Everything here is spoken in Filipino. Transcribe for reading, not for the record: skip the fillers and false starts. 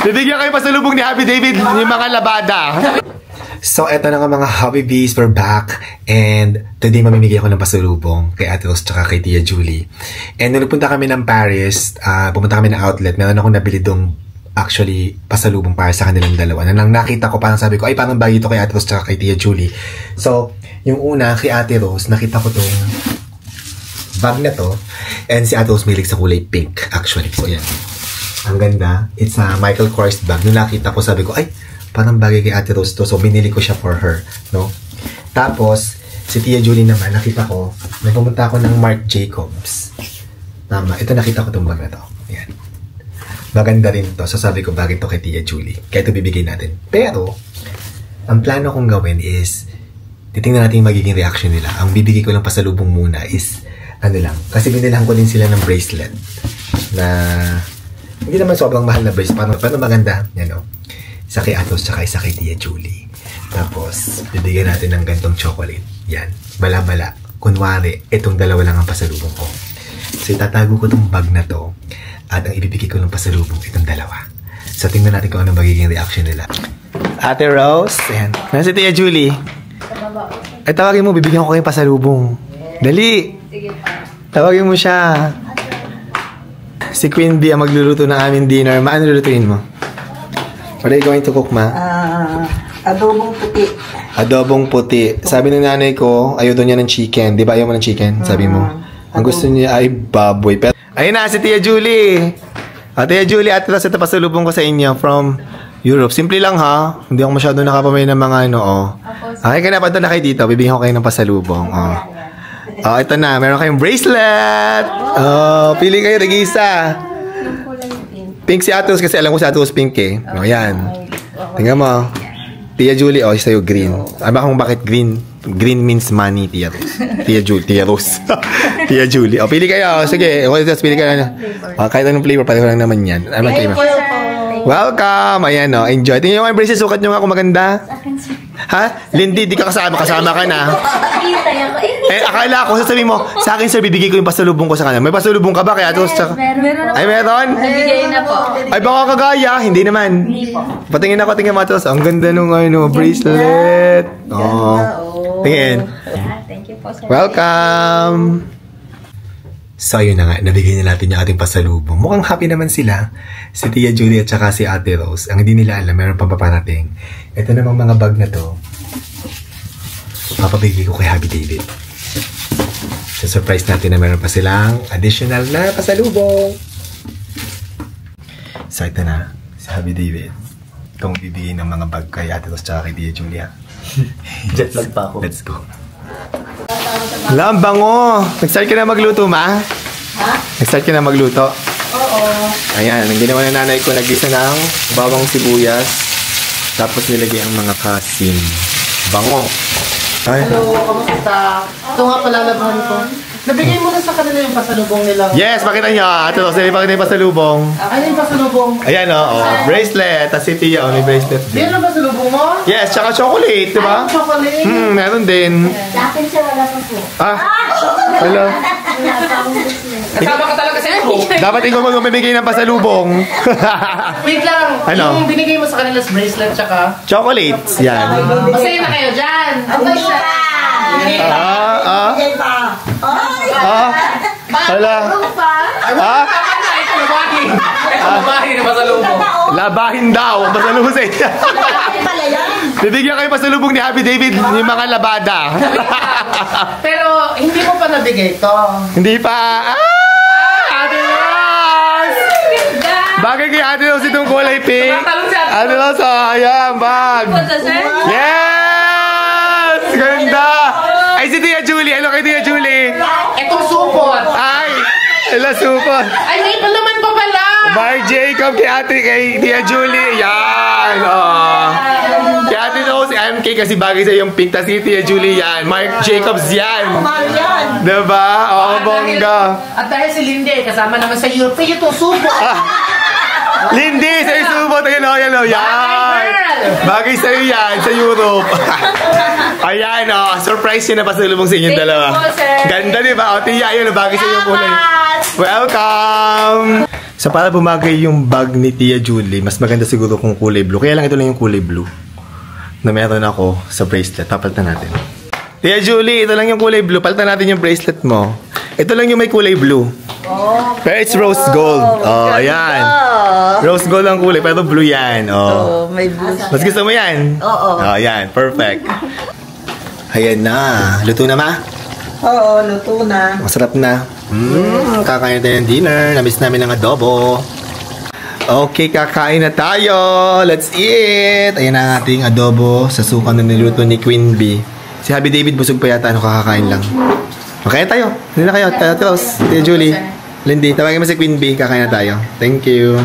Bibigyan kayo pasalubong ni Happy David yung mga labada. So, eto na nga mga Hobby Bees, we're back. And today mamimigay ako ng pasalubong kay Ate Rose tsaka kay Tia Julie. And nung nagpunta kami ng Paris, pumunta kami ng outlet, meron akong nabili dong actually pasalubong para sa kanilang dalawa. Nang nakita ko, parang sabi ko, ay parang bagay ito kay Ate Rose tsaka kay Tia Julie. So, yung una, kay Ate Rose, nakita ko tong bag na to. And si Ate Rose milig sa kulay pink, actually. So, yan. Ang ganda. It's a Michael Kors bag. Nung nakita ko, sabi ko, ay, parang bagay kay Ate Rose to. So, binili ko siya for her. No? Tapos, si Tia Julie naman, nakita ko, nagpumunta ako ng Marc Jacobs. Tama. Ito, nakita ko itong bag na to. Ayan. Maganda rin to. So, sabi ko, bagay to kay Tia Julie. Kaya ito bibigay natin. Pero, ang plano kong gawin is, titingnan natin yung magiging reaction nila. Ang bibigay ko lang pasalubong muna is, ano lang. Kasi binilahan ko din sila ng bracelet. Na, hindi naman sobrang mahal na bracelet. Pero maganda. Yan o. Isa kay Atos, tsaka isa kay Tia Julie. Tapos, bibigyan natin ng gantong chocolate. Yan. Bala-bala. Kunwari, itong dalawa lang ang pasalubong ko. So, itatago ko itong bag na to. At ang ibibigay ko ng pasalubong, itong dalawa. So, tingnan natin kung ano magiging reaction nila. Ate Rose. Ayan. Nasa si Tia Julie. Ay, tawagin mo. Bibigyan ko kayong pasalubong. Dali. Tawagin mo siya. Si Queen Bee ang magluluto ng aming dinner. Ano lulutuin mo? What are you going to cook, ma? Adobong puti. Adobong puti. Sabi ng nanay ko, ayaw doon niya ng chicken. Di ba ayaw mo ng chicken? Sabi mo. Ang gusto niya ay baboy. Pero, ayun na, si Tia Julie. Tia Julie, at ito pasalubong ko sa inyo from Europe. Simple lang ha. Hindi ako masyado nakapamay ng mga ano. Oh. Okay, kaya napunta na kayo dito. Bibigyan ko kayo ng pasalubong. Oh. Oh, ito na. Meron kayong bracelet. Oh, pili kayo, Regisa. Pink si Atos kasi alam ko si Atos pink eh. O, yan. Tingnan mo. Tia Julie, sa'yo green. Alam kung bakit green? Green means money, Tia Rose. Tia Julie. Tia Rose. Tia Julie. O, pili kayo. Sige. Pili kayo. Kahit anong flavor, pareho lang naman yan. Ano ang flavor? Welcome! Ayan o. Enjoy. Tingnan nyo yung bracelet. Sukat nyo nga kung maganda. Ha? Lindy, di ka kasama. Kasama ka na. Akala ko, sasabihin mo, sa akin sir, bibigay ko yung pasalubong ko sa kanya. May pasalubong ka ba kaya Atos? Meron. Ay, meron? Nabigay na po. Ay, baka kagaya. Hindi naman. Hindi po. Patingin ako, tingin mo Atos. Ang ganda nung bracelet. Oh. Tingin. Thank you po, sir. Welcome! So, yun na nga. Nabigay na natin yung ating pasalubong. Mukhang happy naman sila. Si Tia Julie at saka si Ate Rose. Ang hindi nila alam, meron pang paparating. Ito namang mga bag na to. Papabigay ko kay Happy David. So, surprise natin na meron pa silang additional na pasalubong. So, ito na. Si Happy David. Itong bibigay ng mga bag kay Ate Rose at kay Tia Julia. Jet lag pa ako. Let's go. Hala, ang bango. Nag-start ka na magluto, ma? Ha? Nag-start ka na magluto? Oo. Ayan, ang ginawa ng nanay ko, nag-isa ng bawang sibuyas. Tapos nilagay ang mga kasim. Bango. Ay. Hello, kamusta? Ito nga pala labahan ko. Nabigay mo na sa kanila yung pasalubong nila. Yes, pakita nyo. Ate Rose, pakita yung pasalubong. Ano yung pasalubong? Ayan, bracelet. Tapos si Tia, may bracelet din. Yan ang pasalubong mo? Yes, tsaka chocolate, di ba? Chocolate. Meron din. Sa akin siya wala pa po. Hello. Kasama ka talaga sa iyo. Dapat ikaw mamimigay ng pasalubong. Wait lang. Ano? Yung binigay mo sa kanila is bracelet tsaka. Chocolates, yan. Masaya na kayo dyan. Ano siya? Hala. Ito labahin. Ito labahin na pasalubong. Labahin daw. Pasalubong sa inyo. Bibigyan kayo pasalubong ni Happy David yung mga labada. Pero hindi mo pa nabigay to. Hindi pa. Ate Rose! Bagay kay Ate Rose itong kulay pink. Ate Rose, ayan, bag. Yes! Ganda! Ay, si Tia Julie. Ano kay Tia Julie? Itong supot. Ay! Ila supot. Ay, may palaman pa pala. Marc Jacob kay Tia Julie. Yan! Kay Ate Rose, MK kasi bagay sa yung pink. Tapos si Tia Julie yan. Marc Jacobs yan. Diba? Oo, bongga. At dahil si Lindy, kasama naman sa Europe, itong supot. Lindy, sa supot. Ayan o, yan. Bagay sa'yo yan, sa Europe. Ayan o, surprise yun na pasalubong sa inyong dalawa. Ganda diba? O, Tia, yun, bagay sa'yo kulay. Welcome! So, para bumagay yung bag ni Tia Julie, mas maganda siguro kung kulay blue. Kaya lang ito lang yung kulay blue na meron ako sa bracelet. Papalitan natin. Tia Julie, ito lang yung kulay blue. Palitan natin yung bracelet mo. Ito lang yung may kulay blue. Pero it's rose gold. Oh, ayan. Rose gold ang kulay, pero blue yan. Oh, may blue. mas gusto mo yan? Oo. Oh, ayan. Perfect. Ayan na. Luto na, ma? Oo, luto na. Masarap na. Kakain tayo ng dinner. Namiss namin ng adobo. Okay, kakain na tayo. Let's eat. Ayan ang ating adobo sa suka na niluto ni Queen Bee. Si Happy David busog pa yata. Ano, kakakain lang. Okay tayo. Hindi na kayo. Tia Julie. Lindy, tawagin mo si Queen Bee. Kakain na tayo. Thank you.